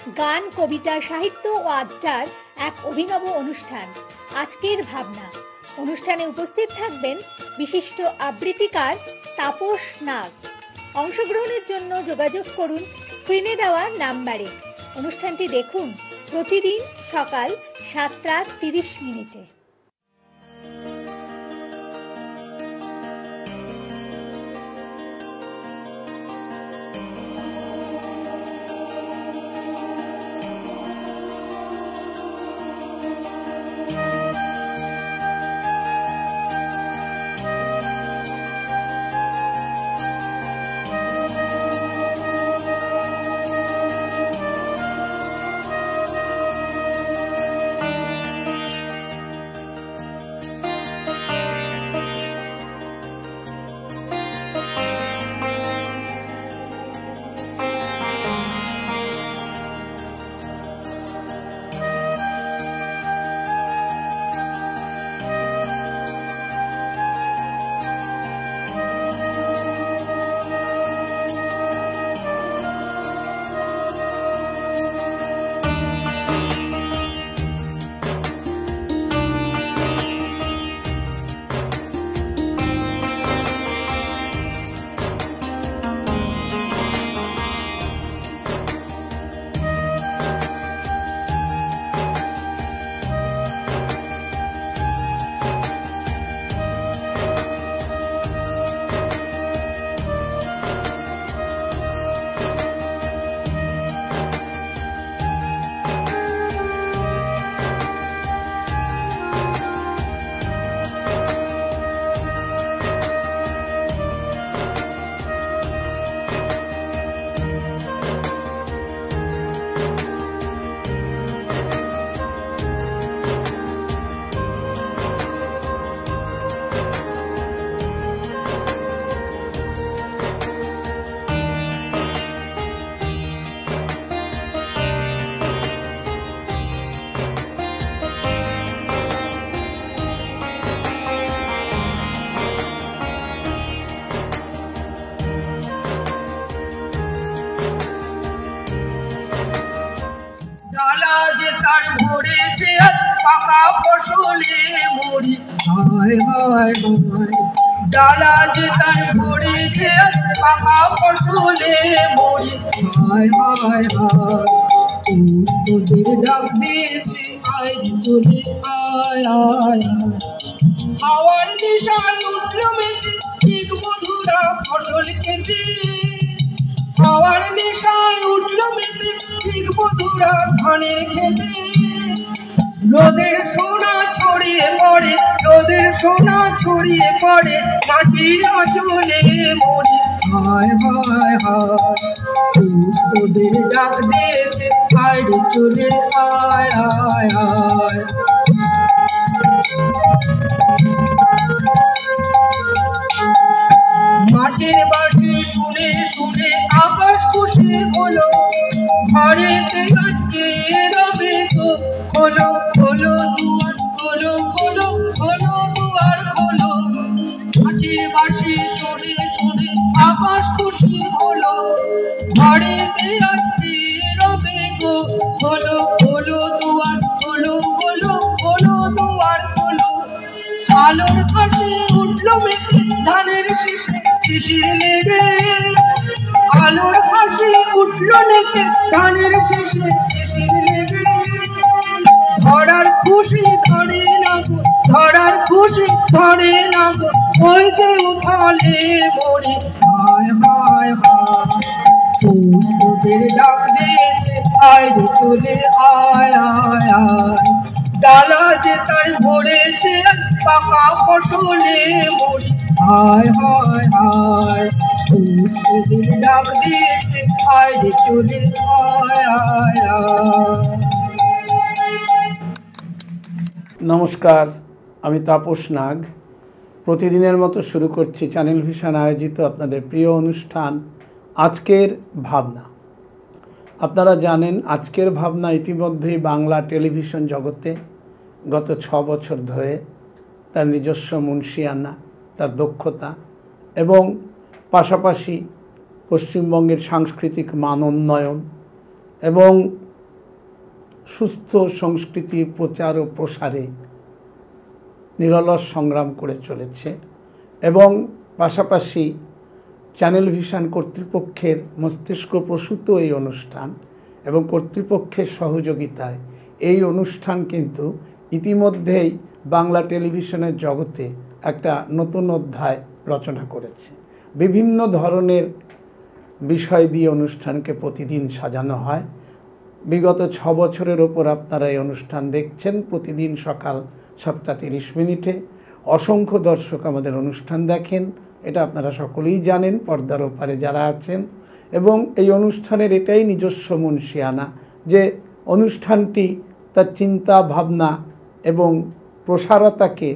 গান, কবিতা, সাহিত্য ও আড্ডার এক অভিনব অনুষ্ঠান আজকের ভাবনা। অনুষ্ঠানে উপস্থিত থাকবেন বিশিষ্ট আবৃত্তিকার তাপস নাগ। অংশগ্রহণের জন্য যোগাযোগ করুন স্ক্রিনে দেওয়া নাম্বারে। অনুষ্ঠানটি দেখুন প্রতিদিন সকাল 7:30। পাকা ফসলে মরি, হায় হায় হায়। ডালা যে তার ভরেছে পাকা ফসলে মরি, হায় হায় হায়। তোদের ডাক দিয়েছে আয় চলে আয় আয়। হাওয়ার নেশায় উঠল মেতে ঠিক মধুরা ফসল খেতে, হাওয়ার নেশায় উঠল মেতে ঠিক মধুরা ধানের খেতে। রোদের সোনা ছড়িয়ে পড়ে, রোদের সোনা ছড়িয়ে পড়ে মাটির আঁচলে মরি, হায় হায় হায়। তোদের ডাক দিয়েছে আয় চলে আয় আয় আয়। মাটির বাঁশি শুনে শুনে আকাশ খুশি হলো, ঘরেতে আজকে রবে গো খোলো খোলো দুয়ার, খোলো খোলো খোলো দুয়ার খোলো। মাটির বাঁশি শুনে শুনে আকাশ খুশি হলো, ঘরেতে আজকে রবে গো খোলো খোলো দুয়ার, খোলো খোলো খোলো দুয়ার খোলো। আলোর হাসি উঠলো মেঘে ধানের শীষে শিশির লেগে, আলোর হাসি উঠলো নেচে ধানের শীষে শিশির লেগে। ধরার খুশি ধরে না গো, ধরার খুশি ধরে না গো, ওই যে উঠালে মরি, হায় হায় হায়। তোদের ডাক দিয়েছে আয় চলে আয় আয় আয়। ডালা যে তার ভরেছে পাকা ফসলে মরি, হায় হায় হায়। তোদের ডাক দিয়েছে আয় চলে আয় আয় আয়। নমস্কার, আমি তাপস নাগ। প্রতিদিনের মতো শুরু করছি চ্যানেল ভিশন আয়োজিত আপনাদের প্রিয় অনুষ্ঠান আজকের ভাবনা। আপনারা জানেন আজকের ভাবনা ইতিমধ্যেই বাংলা টেলিভিশন জগতে গত 6 বছর ধরে তার নিজস্ব মুনশিয়ানা, তার দক্ষতা এবং পাশাপাশি পশ্চিমবঙ্গের সাংস্কৃতিক মান উন্নয়ন এবং সুস্থ সংস্কৃতির প্রচার ও প্রসারে নিরলস সংগ্রাম করে চলেছে এবং পাশাপাশি চ্যানেল ভিশন কর্তৃপক্ষের মস্তিষ্ক প্রসূত এই অনুষ্ঠান এবং কর্তৃপক্ষের সহযোগিতায় এই অনুষ্ঠান কিন্তু ইতিমধ্যেই বাংলা টেলিভিশনের জগতে একটা নতুন অধ্যায় রচনা করেছে। বিভিন্ন ধরনের বিষয় দিয়ে অনুষ্ঠানকে প্রতিদিন সাজানো হয়। বিগত 6 বছরের ওপর আপনারা এই অনুষ্ঠান দেখছেন প্রতিদিন সকাল 7:30 অসংখ্য দর্শক আমাদের অনুষ্ঠান দেখেন, এটা আপনারা সকলেই জানেন পর্দার ওপারে যারা আছেন। এবং এই অনুষ্ঠানের এটাই নিজস্ব মুনশিয়ানা যে অনুষ্ঠানটি তার চিন্তা ভাবনা এবং প্রসারতাকে,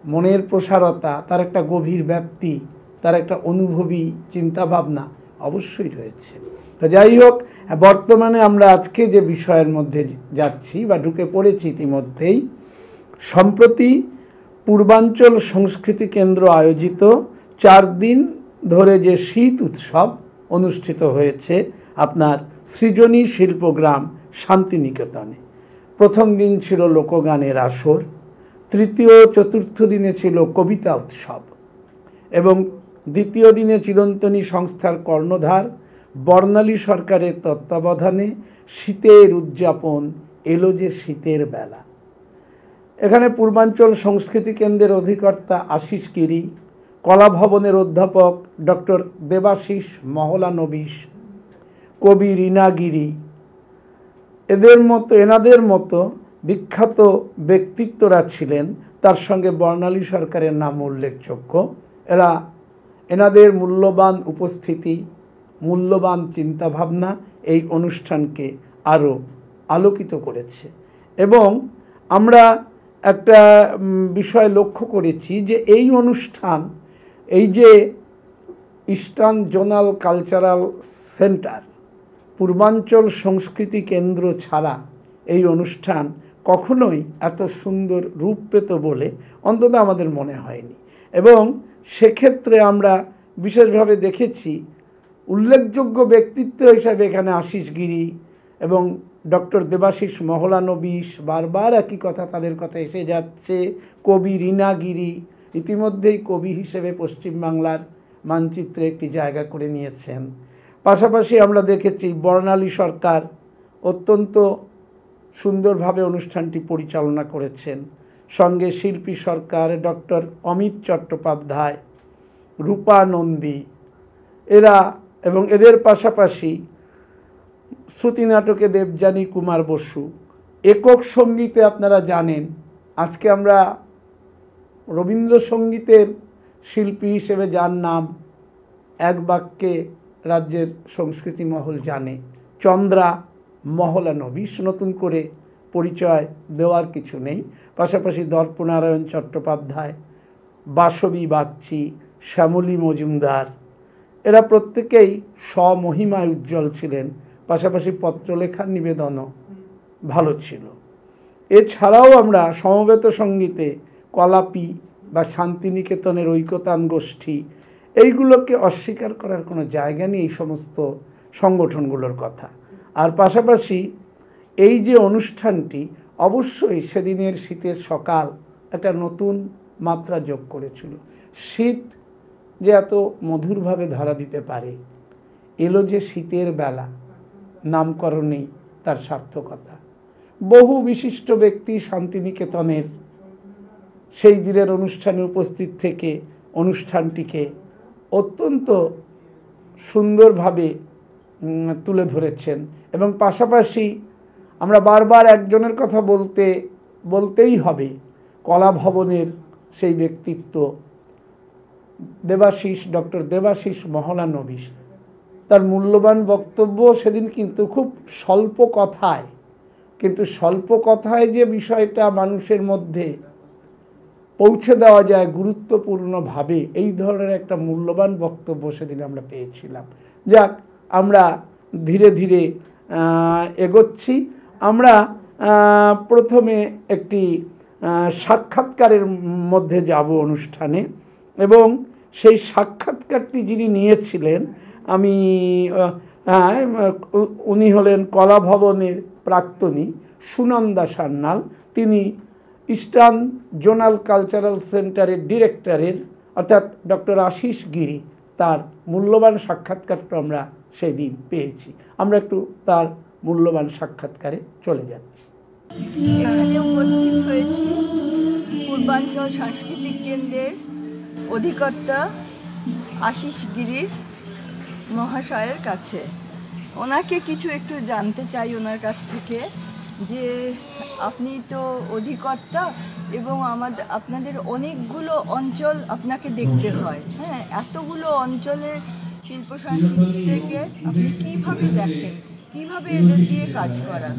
মনের প্রসারতা, তার একটা গভীর ব্যাপ্তি, তার একটা অনুভবী চিন্তা ভাবনা অবশ্যই রয়েছে। তো যাই হোক, বর্তমানে আমরা আজকে যে বিষয়ের মধ্যে যাচ্ছি বা ঢুকে পড়েছি ইতিমধ্যেই, সম্প্রতি পূর্বাঞ্চল সংস্কৃতি কেন্দ্র আয়োজিত 4 দিন ধরে যে শীত উৎসব অনুষ্ঠিত হয়েছে আপনার সৃজনী শিল্পগ্রাম শান্তিনিকেতনে। প্রথম দিন ছিল লোকগানের আসর, তৃতীয় চতুর্থ দিনে ছিল কবিতা উৎসব এবং দ্বিতীয় দিনে চিরন্তনী সংস্থার কর্ণধার বর্ণালী সরকারের তত্ত্বাবধানে শীতের উদযাপন এলো যে শীতের বেলা। এখানে পূর্বাঞ্চল সংস্কৃতি কেন্দ্রের অধিকর্তা আশিস গিরি, কলা ভবনের অধ্যাপক ডক্টর দেবাশিস মহলানবিশ, কবি রীনা গিরি, এনাদের মতো বিখ্যাত ব্যক্তিত্বরা ছিলেন। তার সঙ্গে বর্ণালী সরকারের নাম উল্লেখযোগ্য। এনাদের মূল্যবান উপস্থিতি, মূল্যবান চিন্তাভাবনা এই অনুষ্ঠানকে আরও আলোকিত করেছে। এবং আমরা একটা বিষয় লক্ষ্য করেছি যে এই অনুষ্ঠান, এই যে ইস্টার্ন জোনাল কালচারাল সেন্টার, পূর্বাঞ্চল সংস্কৃতি কেন্দ্র ছাড়া এই অনুষ্ঠান কখনোই এত সুন্দর রূপ পেত বলে অন্তত আমাদের মনে হয়নি। এবং সেক্ষেত্রে আমরা বিশেষভাবে দেখেছি উল্লেখযোগ্য ব্যক্তিত্ব হিসাবে এখানে আশিস গিরি এবং ডক্টর দেবাশিস মহলানবিশ, বারবার একই কথা তাদের কথা এসে যাচ্ছে। কবি রীনা গিরি ইতিমধ্যেই কবি হিসেবে পশ্চিমবাংলার মানচিত্রে একটি জায়গা করে নিয়েছেন। পাশাপাশি আমরা দেখেছি বর্ণালী সরকার অত্যন্ত সুন্দরভাবে অনুষ্ঠানটি পরিচালনা করেছেন। সঙ্গে শিল্পী সরকার, ডক্টর অমিত চট্টোপাধ্যায়, রূপা নন্দী, এবং এদের পাশাপাশি শ্রুতি নাটকে দেবযানী কুমার বসু। একক সঙ্গীতে আপনারা জানেন আজকে আমরা রবীন্দ্রসঙ্গীতের শিল্পী হিসেবে যার নাম এক বাক্যে রাজ্যের সংস্কৃতি মহল জানে, চন্দ্রা মহলানবিশ, নতুন করে পরিচয় দেওয়ার কিছু নেই। পাশাপাশি দর্পনারায়ণ চট্টোপাধ্যায়, বাসবী বাগচি, শ্যামলী মজুমদার, এরা প্রত্যেকেই স্বমহিমায় উজ্জ্বল ছিলেন। পাশাপাশি পত্রলেখার নিবেদনও ভালো ছিল। এছাড়াও আমরা সমবেত সঙ্গীতে কলাপি বা শান্তিনিকেতনের ঐকতান গোষ্ঠী, এইগুলোকে অস্বীকার করার কোনো জায়গা নেই এই সমস্ত সংগঠনগুলোর কথা। আর পাশাপাশি এই যে অনুষ্ঠানটি অবশ্যই সেদিনের শীতের সকাল একটা নতুন মাত্রা যোগ করেছিল। শীত যে এত মধুরভাবে ধরা দিতে পারে, এলো যে শীতের বেলা, নামকরণেই তার সার্থকতা। বহু বিশিষ্ট ব্যক্তি শান্তিনিকেতনের সেই দিনের অনুষ্ঠানে উপস্থিত থেকে অনুষ্ঠানটিকে অত্যন্ত সুন্দরভাবে তুলে ধরেছেন। এবং পাশাপাশি আমরা বারবার একজনের কথা বলতেই হবে, কলা ভবনের সেই ব্যক্তিত্ব ডক্টর দেবাশিস মহলানবিশ। তার মূল্যবান বক্তব্য সেদিন কিন্তু খুব স্বল্প কথায় যে বিষয়টা মানুষের মধ্যে পৌঁছে দেওয়া যায় গুরুত্বপূর্ণভাবে, এই ধরনের একটা মূল্যবান বক্তব্য সেদিন আমরা পেয়েছিলাম। যাক, আমরা ধীরে ধীরে এগোচ্ছি। আমরা প্রথমে একটি সাক্ষাৎকারের মধ্যে যাব অনুষ্ঠানে, এবং সেই সাক্ষাৎকারটি যিনি নিয়েছিলেন উনি হলেন কলা ভবনের প্রাক্তনী সুনন্দা সান্যাল, তিনি ইস্টার্ন জোনাল কালচারাল সেন্টারের ডিরেক্টরের অর্থাৎ ডক্টর আশিস গিরি, তার মূল্যবান সাক্ষাৎকারটা আমরা সেদিন পেয়েছি। আমরা একটু তার মূল্যবান সাক্ষাৎকারে চলে যাচ্ছি। এখানে উপস্থিত হয়েছি পূর্বাঞ্চল সাংস্কৃতিক কেন্দ্রের অধিকর্তা আশিস গিরির মহাশয়ের কাছে। ওনাকে কিছু একটু জানতে চাই ওনার কাছ থেকে, যে আপনি তো অধিকর্তা এবং আপনাদের অনেকগুলো অঞ্চল আপনাকে দেখতে হয়, হ্যাঁ, এতগুলো অঞ্চলের শিল্প সংস্কৃতিকে আপনি কীভাবে দেখেন, কিভাবে এদের দিয়ে কাজ করান?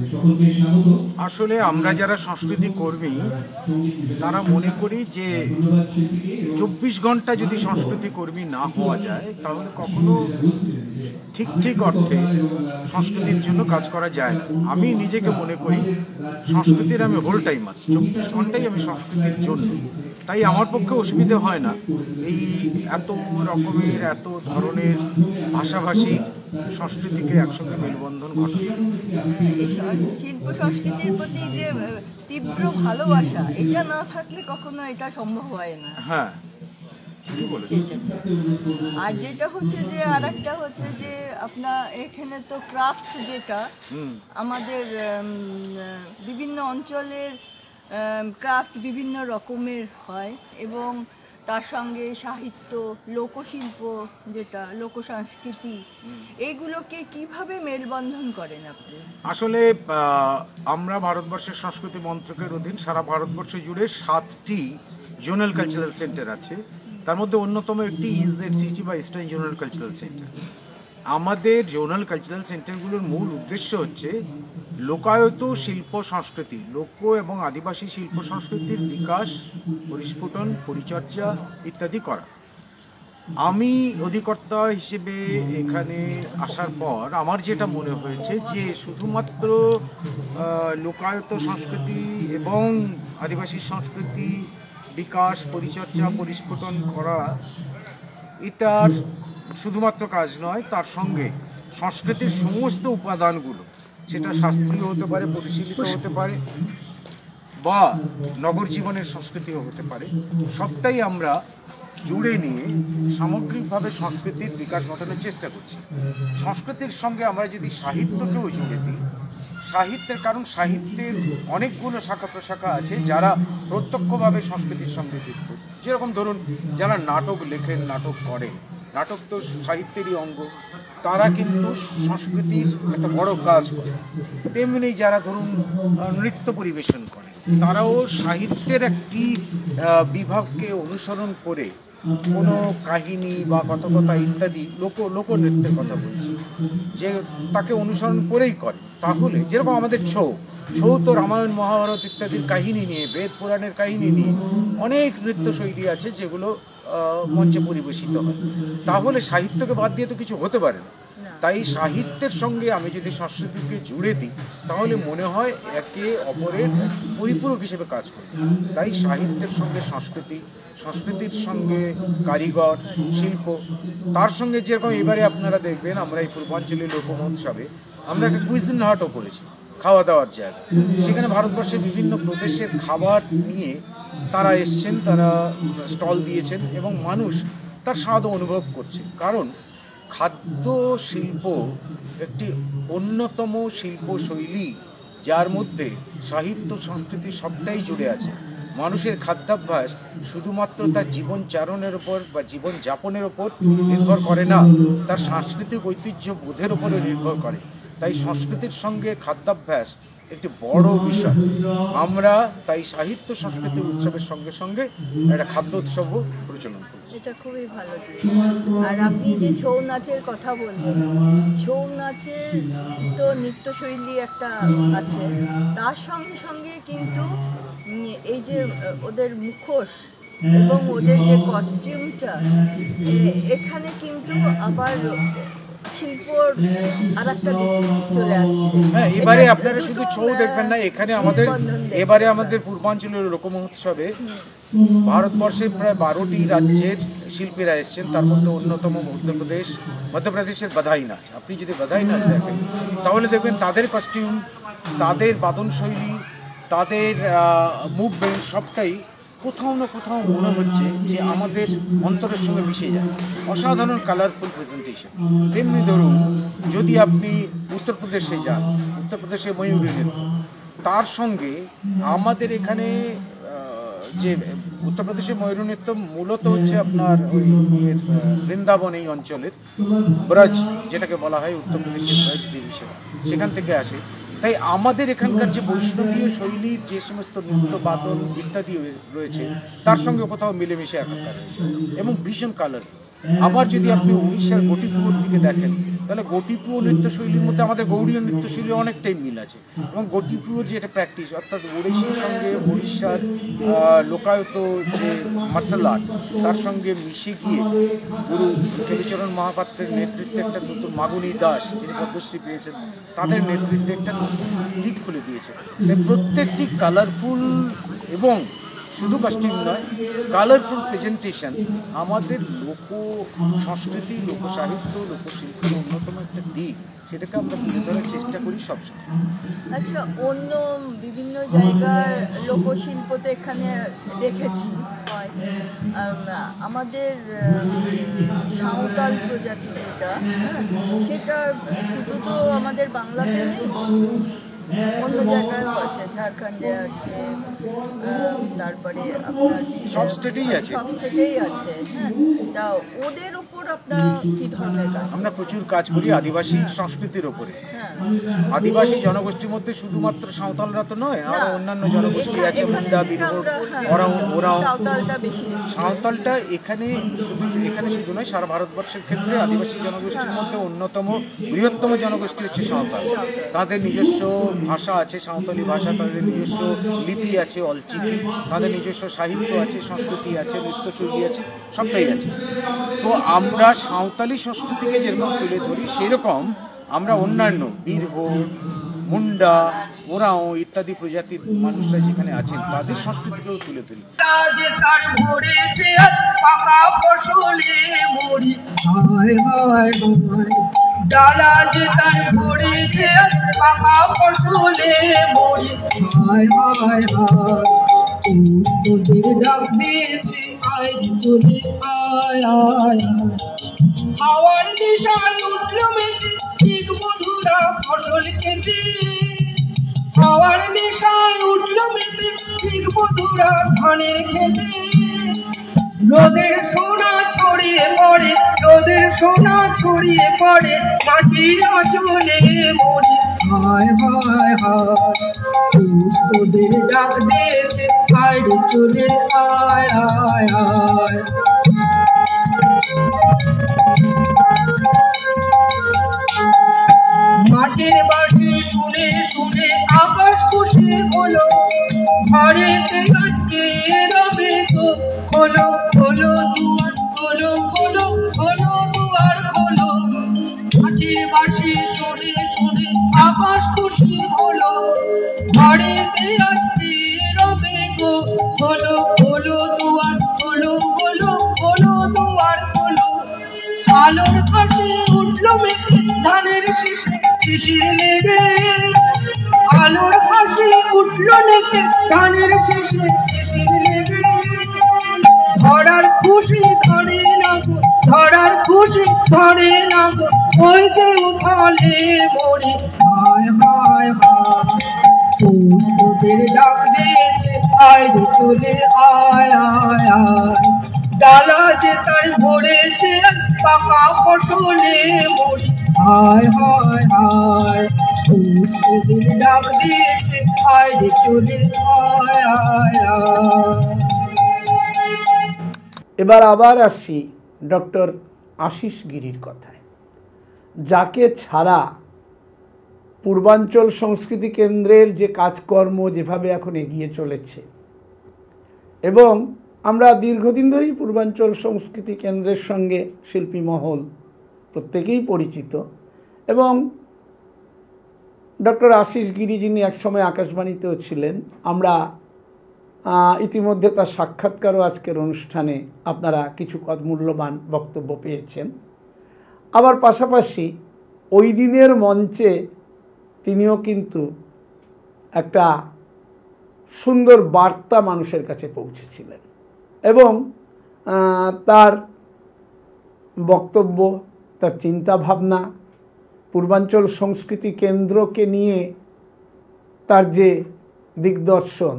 আসলে আমরা যারা সংস্কৃতি কর্মী তারা মনে করি যে 24 ঘন্টা যদি সংস্কৃতি কর্মী না হওয়া যায় তাহলে কখনো ঠিক অর্থে সংস্কৃতির জন্য কাজ করা যায় না। আমি নিজেকে মনে করি সংস্কৃতির আমি হোল টাইম আছি, 24 ঘন্টাই আমি সংস্কৃতির জন্য। তাই আমার পক্ষে অসুবিধে হয় না এই এত রকমের এত ধরনের ভাষাভাষী সংস্কৃতিকে একসঙ্গে মেলবন্ধন ঘটানো। শিল্প সংস্কৃতির প্রতি যে তীব্র ভালোবাসা, এটা না থাকলে কখনো এটা সম্ভব হয় না। হ্যাঁ, ঠিকই বলেছেন। আর যেটা হচ্ছে যে আরেকটা হচ্ছে যে আপনার এখানে তো ক্রাফট, যেটা আমাদের বিভিন্ন অঞ্চলের ক্রাফট বিভিন্ন রকমের হয় এবং তার সঙ্গে সাহিত্য, লোকশিল্প, যেটা লোকসংস্কৃতি, এইগুলোকে কিভাবে মেলবন্ধন করেন আপনি? আসলে আমরা ভারতবর্ষের সংস্কৃতি মন্ত্রকের অধীন সারা ভারতবর্ষ জুড়ে 7টি জোনাল কালচারাল সেন্টার আছে। তার মধ্যে অন্যতম একটি EZCC বা ইস্টার্ন জোনাল কালচারাল সেন্টার। আমাদের জোনাল কালচারাল সেন্টারগুলোর মূল উদ্দেশ্য হচ্ছে লোকায়ত শিল্প সংস্কৃতি, লোক এবং আদিবাসী শিল্প সংস্কৃতির বিকাশ, পরিস্ফুটন, পরিচর্যা ইত্যাদি করা। আমি অধিকর্তা হিসেবে এখানে আসার পর আমার যেটা মনে হয়েছে যে শুধুমাত্র লোকায়ত সংস্কৃতি এবং আদিবাসী সংস্কৃতি বিকাশ, পরিচর্যা, পরিস্ফুটন করা এটার শুধুমাত্র কাজ নয়, তার সঙ্গে সংস্কৃতির সমস্ত উপাদানগুলো, সেটা শাস্ত্রীয় হতে পারে, পরিশীলিত হতে পারে বা নগর জীবনের সংস্কৃতিও হতে পারে, সবটাই আমরা জুড়ে নিয়ে সামগ্রিকভাবে সংস্কৃতির বিকাশ ঘটানোর চেষ্টা করছি। সংস্কৃতির সঙ্গে আমরা যদি সাহিত্যকেও জুড়ে দিই, সাহিত্যের, কারণ সাহিত্যের অনেকগুলো শাখা প্রশাখা আছে যারা প্রত্যক্ষভাবে সংস্কৃতির সঙ্গে যুক্ত। যেরকম ধরুন যারা নাটক লেখেন, নাটক করেন, নাটক তো সাহিত্যেরই অঙ্গ, তারা কিন্তু সংস্কৃতির একটা বড় কাজ করে। তেমনি যারা ধরুন নৃত্য পরিবেশন করে, তারাও সাহিত্যের একটি বিভাগকে অনুসরণ করে কোনো কাহিনী বা কথকতা ইত্যাদি লোকনৃত্যের কথা বলছি, যে তাকে অনুসরণ করেই করে। তাহলে যেরকম আমাদের ছৌ তো রামায়ণ, মহাভারত ইত্যাদির কাহিনী নিয়ে, বেদ পুরাণের কাহিনী নিয়ে অনেক নৃত্যশৈলী আছে যেগুলো মঞ্চে পরিবেশিত হয়। তাহলে সাহিত্যকে বাদ দিয়ে তো কিছু হতে পারে না। তাই সাহিত্যের সঙ্গে আমি যদি সংস্কৃতিকে জুড়ে দিই তাহলে মনে হয় একে অপরের পরিপূরক হিসেবে কাজ করি। তাই সাহিত্যের সঙ্গে সংস্কৃতি, সংস্কৃতির সঙ্গে কারিগর, শিল্প, তার সঙ্গে যেরকম এবারে আপনারা দেখবেন আমরা এই পূর্বাঞ্চলীয় লোক মহোৎসবে আমরা একটা কুইজিন হাটও করেছি, খাওয়া দাওয়ার জায়গা। সেখানে ভারতবর্ষের বিভিন্ন প্রদেশের খাবার নিয়ে তারা এসছেন, তারা স্টল দিয়েছেন এবং মানুষ তার স্বাদ অনুভব করছে। কারণ খাদ্য শিল্প একটি অন্যতম শিল্পশৈলী যার মধ্যে সাহিত্য, সংস্কৃতি সবটাই জুড়ে আছে। মানুষের খাদ্যাভ্যাস শুধুমাত্র তার জীবনচারণের ওপর বা জীবনযাপনের ওপর নির্ভর করে না, তার সাংস্কৃতিক ঐতিহ্য বোধের ওপরে নির্ভর করে। তাই সংস্কৃতির সঙ্গে খাদ্যাভ্যাস একটি বড় বিষয়। আমরা তাই সাহিত্য সংস্কৃতি উৎসবের সঙ্গে সঙ্গে একটা খাদ্য উৎসবও প্রচলন করি। এটা খুবই ভালো জিনিস। আর আপনি যে ছৌ নাচের কথা বললেন, ছৌ নাচের তো নৃত্যশৈলী একটা আছে, তার সঙ্গে সঙ্গে কিন্তু এই যে ওদের মুখোশ এবং ওদের যে কস্টিউমটা, এখানে কিন্তু আবার শিল্পর আরেকটা দিক চলে আসছে। হ্যাঁ, এবারে আপনারা শুধু ছৌ দেখবেন না, এখানে এবারে আমাদের পূর্বাঞ্চলের লোক মহোৎসবে ভারতবর্ষের প্রায় 12টি রাজ্যের শিল্পীরা এসেছেন। তার মধ্যে অন্যতম মধ্যপ্রদেশের বাধাই নাচ। আপনি যদি বাধাই নাচ দেখেন তাহলে দেখবেন তাদের কস্টিউম তাদের বাদনশৈলী, তাদের মুভমেন্ট সবটাই কোথাও না কোথাও মনে হচ্ছে যে আমাদের অন্তরের সঙ্গে মিশে যায়। অসাধারণ কালারফুল প্রেজেন্টেশন। তেমনি ধরুন যদি আপনি উত্তরপ্রদেশে যান, উত্তরপ্রদেশে ময়ূরী নৃত্য, তার সঙ্গে আমাদের এখানে যে উত্তরপ্রদেশের ময়ূরী নৃত্য মূলত হচ্ছে আপনার ওই বৃন্দাবন এই অঞ্চলের ব্রজ, যেটাকে বলা হয় উত্তরপ্রদেশের ব্রজ ডিভিশন, সেখান থেকে আসে। তাই আমাদের এখানকার যে বৈষ্ণবীয় শৈলীর যে সমস্ত নৃত্য বাদন ইত্যাদি রয়েছে তার সঙ্গে কোথাও মিলেমিশে একাকার হয়েছে এবং ভীষণ কালার। আবার যদি আপনি উড়িষ্যার গোটিপুর দিকে দেখেন, তাহলে গোটিপুর নৃত্যশৈলীর মধ্যে আমাদের গৌড়ীয় নৃত্যশৈলী অনেকটাই মিল আছে এবং গোটিপুর যে এটা প্র্যাকটিস, অর্থাৎ ওড়িশির সঙ্গে উড়িষ্যার লোকায়ত যে মার্শাল আর্ট তার সঙ্গে মিশে গিয়ে গুরু কেলিচরণ মহাপাত্রের নেতৃত্বে একটা নতুন মাগুনী দাস, যিনি পদ্মশ্রী পেয়েছেন, তাদের নেতৃত্বে একটা নতুন দিক খুলে দিয়েছে। তাই প্রত্যেকটি কালারফুল এবং শুধু কস্টিউম নয়, কালারফুল প্রেজেন্টেশন আমাদের লোক সংস্কৃতি, লোকসাহিত্য, লোকশিল্পের অন্যতম একটা দিক, সেটাকে আমরা তুলে ধরার চেষ্টা করি সবসময়। আচ্ছা, অন্য বিভিন্ন জায়গার লোকশিল্প তো এখানে দেখেছি হয়, আমাদের সাঁওতাল প্রজাতি যেটা, সেটা শুধু তো আমাদের বাংলাতে নেই, অন্য জায়গায়ও আছে, ঝাড়খণ্ডে আছে, তারপরে আপনার সব স্টেটেই আছে, সব স্টেটেই আছে। হ্যাঁ, তা ওদের ওপর আপনারা কি ধরনের কাজ? আমরা প্রচুর কাজ করি আদিবাসী সংস্কৃতির ওপরে। আদিবাসী জনগোষ্ঠীর মধ্যে শুধুমাত্র সাঁওতালরা তো নয়, আরও অন্যান্য জনগোষ্ঠী আছে, মুন্ডা, বিরহর, ওরাও। সাঁওতালটা এখানে শুধু নয়, সারা ভারতবর্ষের ক্ষেত্রে আদিবাসী জনগোষ্ঠীর মধ্যে অন্যতম বৃহত্তম জনগোষ্ঠী হচ্ছে সাঁওতাল। তাদের নিজস্ব ভাষা আছে, সাঁওতালি ভাষা, তাদের নিজস্ব লিপি আছে অলচিকি, তাদের নিজস্ব সাহিত্য আছে, সংস্কৃতি আছে, নৃত্যশৈলী আছে, সবটাই আছে। তো আমরা সাঁওতালি সংস্কৃতিকে যেরকম তুলে ধরি, সেরকম আমরা অন্যান্য বীরহো, মুন্ডা, ওরাও ইত্যাদি প্রজাতির মানুষরা যেখানে আছেন তাদের সংস্কৃতিকেও তুলে ধরি। যে তার ভরেছে আজ পাকা ফসলে মরি, হায় হায় হায়, ডালা যে তার ভরেছে আজ পাকা ফসলে মরি, হায় হায় হায়, তোদের ডাক দিয়েছে আয় চলে আয় আয়, হাওয়ার নেশায় উঠলো মেতে ঠিক মধুরা ফসল খেতে, হাওয়ার নেশায় উঠলো মেতে ঠিক মধুরা ধানের খেতে, রোদের সোনা ছড়িয়ে পড়ে, রোদের সোনা ছড়িয়ে পড়ে, মাটির আঁচলে মরি, হায় হায় হায়, তোদের ডাক দিয়েছে আয় চলে আয় আয় আয়। মাটির বাঁশি শুনে শুনে আকাশ খুশি হলো, ঘরেতে আজকে রবে গো, খোলো খোলো দুয়ার, খোলো খোলো খোলো দুয়ার খোলো। মাটির বাঁশি শুনে শুনে আকাশ খুশি হলো, ঘরেতে আজকে রবে গো, খোলো খোলো দুয়ার, খোলো খোলো খোলো দুয়ার খোলো। আলোর ফাঁসে উঠলো মেতে ধানের শীষে শিশির লেগে, আলোর ফাঁসে উঠলো নেচে ধানের শীষে শিশির লেগে, ধরার খুশি ধরে না গো, ধরার খুশি ধরে না গো, ওই যে উঠালে মরি, হায় হায় হায়, তোদের ডাক দিয়েছে আয় চলে আয় আয় আয়, ডালা যে তার ভরেছে পাকা ফসলে মরি, হায় হায় হায়, তোদের ডাক দিয়েছে আয় চলে আয় আয় আয়। এবার আবার আসি ডক্টর আশিস গিরির কথায়, যাকে ছাড়া পূর্বাঞ্চল সংস্কৃতি কেন্দ্রের যে কাজকর্ম যেভাবে এখন এগিয়ে চলেছে, এবং আমরা দীর্ঘদিন ধরেই পূর্বাঞ্চল সংস্কৃতি কেন্দ্রের সঙ্গে শিল্পী মহল প্রত্যেকেই পরিচিত, এবং ডক্টর আশিস গিরি যিনি একসময় আকাশবাণীতেও ছিলেন, আমরা ইতিমধ্যে তার সাক্ষাৎকারও আজকের অনুষ্ঠানে আপনারা কিছু মূল্যবান বক্তব্য পেয়েছেন। আবার পাশাপাশি ওই দিনের মঞ্চে তিনিও কিন্তু একটা সুন্দর বার্তা মানুষের কাছে পৌঁছেছিলেন এবং তার বক্তব্য, তার চিন্তাভাবনা, পূর্বাঞ্চল সংস্কৃতি কেন্দ্রকে নিয়ে তার যে দিগদর্শন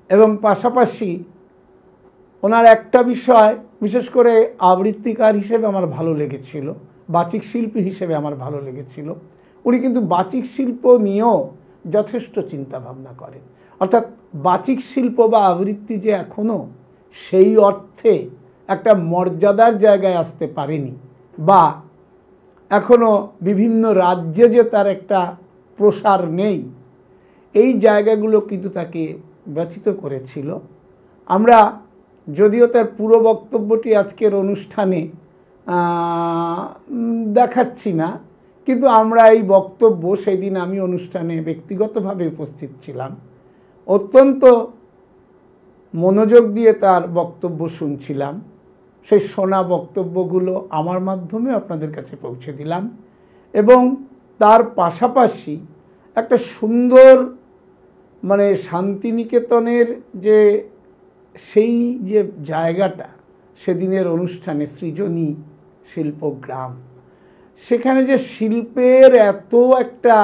এবং পাশাপাশি ওনার একটা বিষয় বিশেষ করে আবৃত্তিকার হিসেবে আমার ভালো লেগেছিল, বাচিক শিল্পী হিসেবে আমার ভালো লেগেছিল, উনি কিন্তু বাচিক শিল্প নিয়েও যথেষ্ট চিন্তাভাবনা করেন। অর্থাৎ বাচিক শিল্প বা আবৃত্তি যে এখনও সেই অর্থে একটা মর্যাদার জায়গায় আসতে পারেনি বা এখনও বিভিন্ন রাজ্যে যে তার একটা প্রসার নেই, এই জায়গাগুলো কিন্তু তাকে ব্যথিত করেছিল। আমরা যদিও তার পুরো বক্তব্যটি আজকের অনুষ্ঠানে দেখাচ্ছি না, কিন্তু আমরা এই বক্তব্য, সেই দিন আমি অনুষ্ঠানে ব্যক্তিগতভাবে উপস্থিত ছিলাম, অত্যন্ত মনোযোগ দিয়ে তার বক্তব্য শুনছিলাম। সেই শোনা বক্তব্যগুলো আমার মাধ্যমে আপনাদের কাছে পৌঁছে দিলাম এবং তার পাশাপাশি একটা সুন্দর শান্তিনিকেতনের যে সেই যে জায়গাটা, সেদিনের অনুষ্ঠানে সৃজনী শিল্পগ্রাম, সেখানে যে শিল্পের এত একটা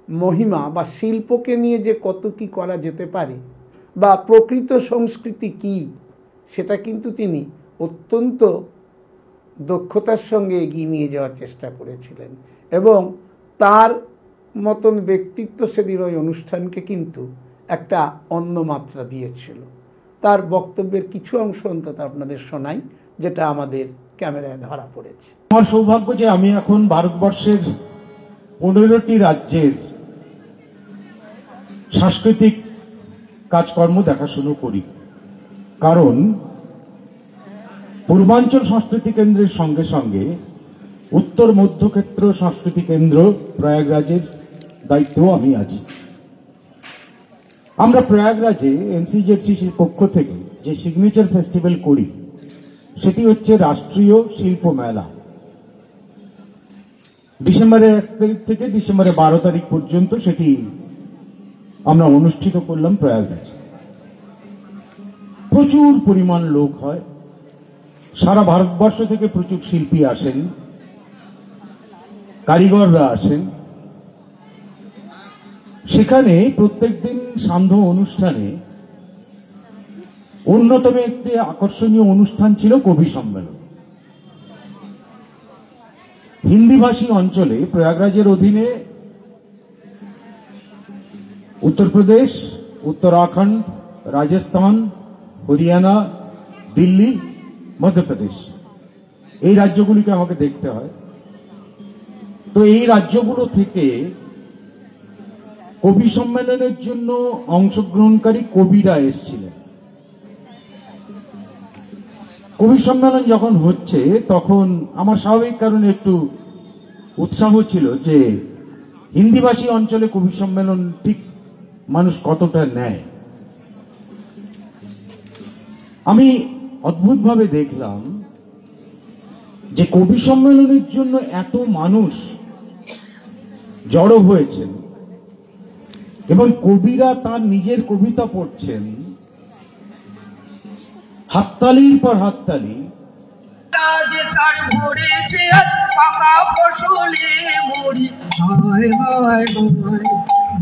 মহিমা বা শিল্পকে নিয়ে যে কত কি করা যেতে পারে বা প্রকৃত সংস্কৃতি কি, সেটা কিন্তু তিনি অত্যন্ত দক্ষতার সঙ্গে এগিয়ে নিয়ে যাওয়ার চেষ্টা করেছিলেন এবং তার মতন ব্যক্তিত্ব সেদিন ওই অনুষ্ঠানকে কিন্তু একটা অন্য মাত্রা দিয়েছিল। তার বক্তব্যের কিছু অংশ অন্তত আপনাদের শোনাই, যেটা আমাদের ক্যামেরায় ধরা পড়েছে। আমার সৌভাগ্য যে আমি এখন ভারতবর্ষের 15টি রাজ্যের সাংস্কৃতিক কাজকর্ম দেখাশুনো করি, কারণ পূর্বাঞ্চল সংস্কৃতি কেন্দ্রের সঙ্গে সঙ্গে উত্তর মধ্যক্ষেত্র সংস্কৃতি কেন্দ্র প্রয়াগরাজের দায়িত্ব আমি আছি। আমরা প্রয়াগরাজে এনসিজেডসির পক্ষ থেকে যে সিগনেচার ফেস্টিভ্যাল করি, সেটি হচ্ছে রাষ্ট্রীয় শিল্প মেলা। ডিসেম্বরের 1 তারিখ থেকে ডিসেম্বরের 12 তারিখ পর্যন্ত সেটি আমরা অনুষ্ঠিত করলাম প্রয়াগরাজে। প্রচুর পরিমাণ লোক হয়, সারা ভারতবর্ষ থেকে প্রচুর শিল্পী আসেন, কারিগররা আসেন। সেখানে প্রত্যেকদিন সান্ধ্য অনুষ্ঠানে অন্যতম একটি আকর্ষণীয় অনুষ্ঠান ছিল কবি সম্মেলন। হিন্দিভাষী অঞ্চলে প্রয়াগরাজের অধীনে উত্তরপ্রদেশ, উত্তরাখণ্ড, রাজস্থান, হরিয়ানা, দিল্লি, মধ্যপ্রদেশ, এই রাজ্যগুলিকে আমাকে দেখতে হয়। তো এই রাজ্যগুলো থেকে কবি সম্মেলনের জন্য অংশগ্রহণকারী কবিরা এসেছিলেন। কবি সম্মেলন যখন হচ্ছে তখন আমার স্বাভাবিক কারণে একটু উৎসাহ ছিল যে হিন্দিভাষী অঞ্চলে কবি সম্মেলন ঠিক মানুষ কতটা নেয়। আমি অদ্ভুতভাবে দেখলাম যে কবি সম্মেলনের জন্য এত মানুষ জড়ো হয়েছেন এবং কবিরা তার নিজের কবিতা পড়ছেন, হাততালির পর হাততালি। আজ তার ভরেছে আজ পাকা ফসলে মরি, হায় হায় হায়।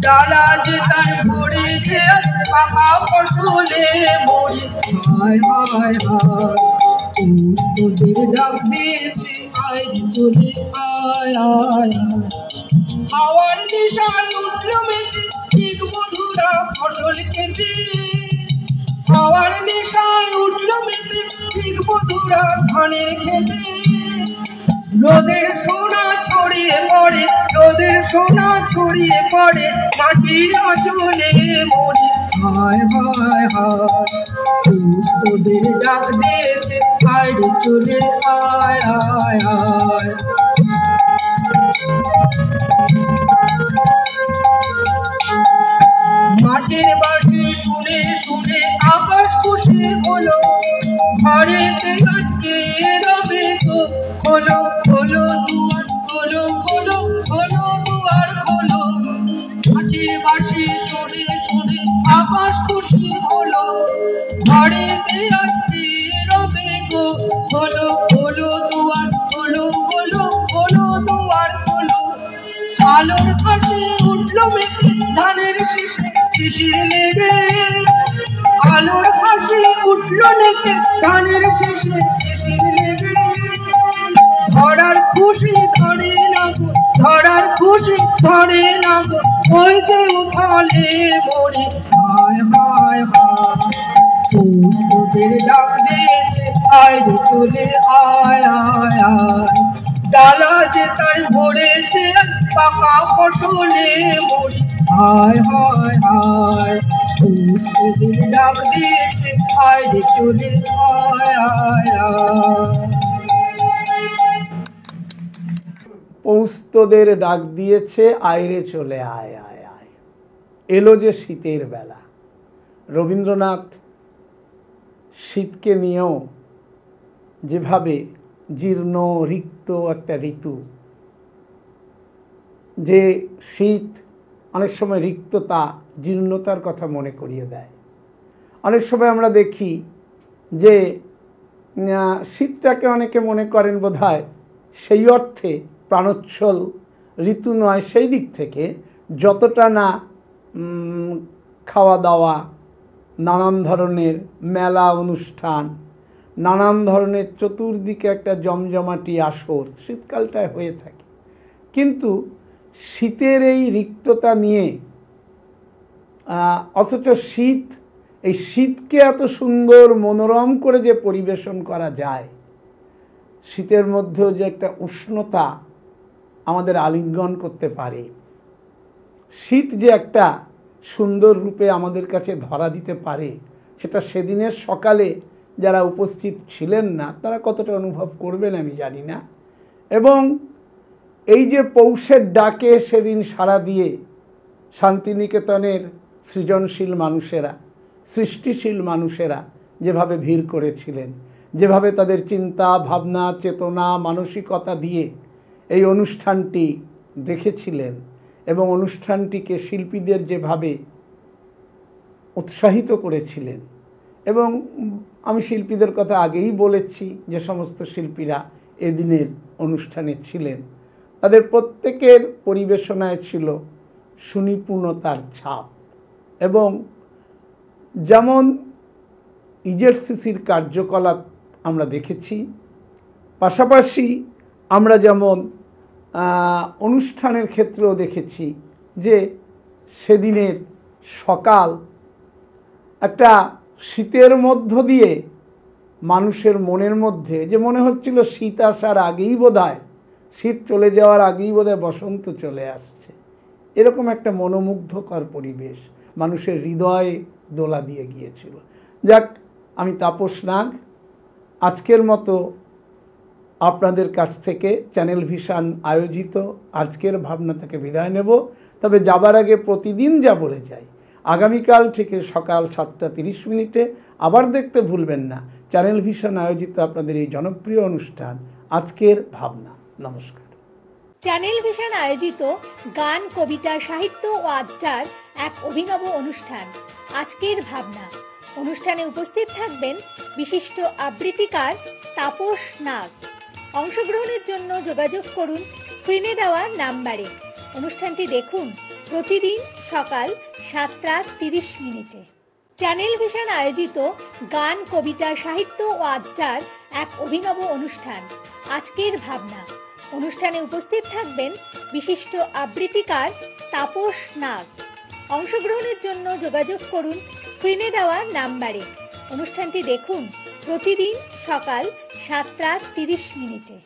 ডালা যে তার ভরেছে আজ পাকা ফসলে মরি, হায় হায় হায়। তোদের ডাক দিয়েছে আয় চলে আয় আয়। হাওয়ার নেশায় উঠল মেতে ঠিক মধুরা ফসল খেতে, হাওয়ার নেশায় উঠল মেতে ঠিক মধুরা ধানের খেতে। রোদের সোনা ছড়িয়ে পড়ে, রোদের সোনা ছড়িয়ে পড়ে, মাটির আঁচলে মরি, হায় হায় হায়। তোদের ডাক দিয়েছে আয় চলে আয় আয় আয়। মাটির বাঁশি শুনে শুনে আকাশ খুশি হলো, ঘরেতে আজকে রবে গো খোলো খোলো দুয়ার, খোলো খোলো খোলো দুয়ার খোলো। মাটির বাঁশি বাঁশি শুনে শুনে আকাশ খুশি হলো, ঘরেতে আজকে রবে গো হলো হলো দুয়ার হলো হলো হলো দুয়ার হলো। আলোর কাশে উঠলো মেঘে ধানের শীষে শিশির লেগে, আলোর কাশে উঠলো নেচে ধানের শীষে শিশির লেগে। ধরার খুশি ধরে না গো, ধরার খুশি ধরে না গো, ওই যে উঠালে মরে হায় হায় হায়। তোদের ডাক দিয়েছে আয় রে চলে আয় আয় আয়, ডালা যে তার ভরেছে পাকা ফসলে মরি হায় হায় হায়। তোদের ডাক দিয়েছে আয় রে চলে আয় আয় আয়। পৌষ তোদের ডাক দিয়েছে আয়রে চলে আয় আয় আয়। এলো যে শীতের বেলা। রবীন্দ্রনাথ শীতকে নিয়েও যেভাবে জীর্ণ রিক্ত একটা ঋতু, যে শীত অনেক সময় রিক্ততা জীর্ণতার কথা মনে করিয়ে দেয়। অনেক সময় আমরা দেখি যে শীতটাকে অনেকে মনে করেন বোধহয় সেই অর্থে প্রাণোচ্ছল ঋতু নয়, সেই দিক থেকে যতটা না খাওয়া দাওয়া, নানান ধরনের মেলা অনুষ্ঠান, নানান ধরনের চতুর্দিকে একটা জমজমাটি আসর শীতকালটায় হয়ে থাকে। কিন্তু শীতের এই রিক্ততা নিয়ে অথচ এই শীতকে এত সুন্দর মনোরম করে যে পরিবেশন করা যায়, শীতের মধ্যেও যে একটা উষ্ণতা আমাদের আলিঙ্গন করতে পারে, শীত যে একটা সুন্দর রূপে আমাদের কাছে ধরা দিতে পারে, সেটা সেদিনের সকালে যারা উপস্থিত ছিলেন না তারা কতটা অনুভব করবেন আমি জানি না। এবং এই যে পৌষের ডাকে সেদিন সাড়া দিয়ে শান্তিনিকেতনের সৃজনশীল মানুষেরা, সৃষ্টিশীল মানুষেরা যেভাবে ভিড় করেছিলেন, যেভাবে তাদের চিন্তা ভাবনা চেতনা মানসিকতা দিয়ে এই অনুষ্ঠানটি দেখেছিলেন এবং অনুষ্ঠানটিকে শিল্পীদের যেভাবে উৎসাহিত করেছিলেন, এবং আমি শিল্পীদের কথা আগেই বলেছি, যে সমস্ত শিল্পীরা এদিনের অনুষ্ঠানে ছিলেন তাদের প্রত্যেকের পরিবেশনায় ছিল সুনিপুণতার ছাপ। এবং যেমন ইজেডসিসির কার্যকলাপ আমরা দেখেছি, পাশাপাশি আমরা যেমন অনুষ্ঠানের ক্ষেত্রেও দেখেছি যে সেদিনের সকাল একটা শীতের মধ্য দিয়ে মানুষের মনের মধ্যে যে মনে হচ্ছিল শীত আসার আগেই বোধহয়, শীত চলে যাওয়ার আগেই বোধহয় বসন্ত চলে আসছে, এরকম একটা মনোমুগ্ধকর পরিবেশ মানুষের হৃদয়ে দোলা দিয়ে গিয়েছিল। যাক, আমি তাপস নাগ আজকের মতো আপনাদের কাছ থেকে চ্যানেল ভিশন আয়োজিত আজকের ভাবনা থেকে বিদায় নেব। তবে যাবার আগে প্রতিদিন যা বলে যাই, আগামীকাল থেকে সকাল 7:30 আবার দেখতে ভুলবেন না চ্যানেল ভিশন আয়োজিত আপনাদের এই জনপ্রিয় অনুষ্ঠান আজকের ভাবনা। নমস্কার। চ্যানেল ভিশন আয়োজিত গান, কবিতা, সাহিত্য ও আড্ডার এক অভিনব অনুষ্ঠান আজকের ভাবনা। অনুষ্ঠানে উপস্থিত থাকবেন বিশিষ্ট আবৃত্তিকার তাপস নাগ। অংশগ্রহণের জন্য যোগাযোগ করুন স্ক্রিনে দেওয়া নাম্বারে। অনুষ্ঠানটি দেখুন প্রতিদিন সকাল 7:30। চ্যানেল ভিশন আয়োজিত গান, কবিতা, সাহিত্য ও আড্ডার এক অভিনব অনুষ্ঠান আজকের ভাবনা। অনুষ্ঠানে উপস্থিত থাকবেন বিশিষ্ট আবৃত্তিকার তাপস নাগ। অংশগ্রহণের জন্য যোগাযোগ করুন স্ক্রিনে দেওয়া নাম্বারে। অনুষ্ঠানটি দেখুন প্রতিদিন সকাল 7:30।